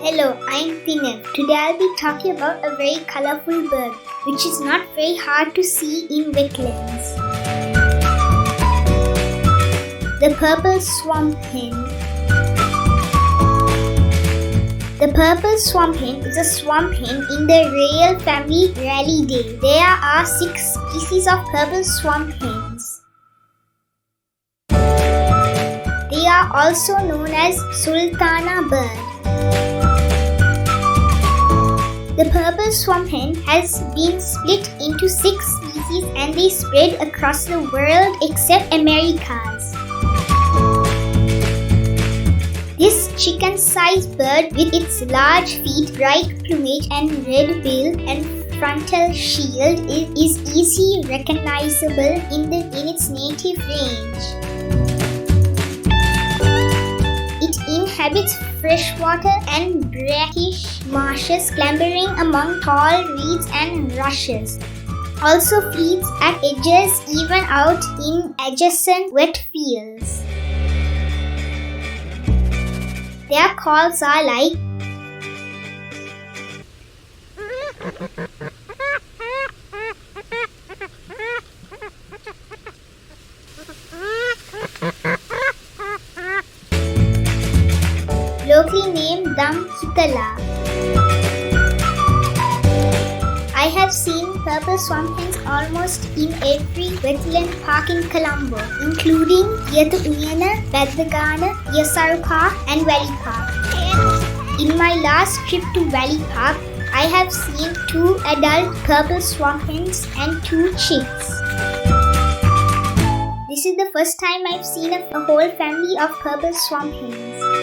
Hello, I'm Thinev. Today I'll be talking about a very colorful bird, which is not very hard to see in wetlands. The purple SWAMPHEN. The purple SWAMPHEN is a swamp hen in the royal family Rallidae. There are 6 species of purple swamp hens. They are also known as Sultana bird. The purple swamp hen has been split into 6 species and they spread across the world except Americas. This chicken-sized bird with its large feet, bright plumage and red bill and frontal shield is easily recognizable in its native range. It inhabits freshwater and brackish marshes, clambering among tall reeds and rushes. Also feeds at edges, even out in adjacent wet fields. Their calls are like locally named Kithala. I have seen purple swamp hens almost in every wetland park in Colombo, including Yathu-Uyana, Badagana, Yasaru Park and Valley Park. In my last trip to Valley Park, I have seen 2 adult purple swamp hens and 2 chicks. This is the first time I've seen a whole family of purple swamp hens.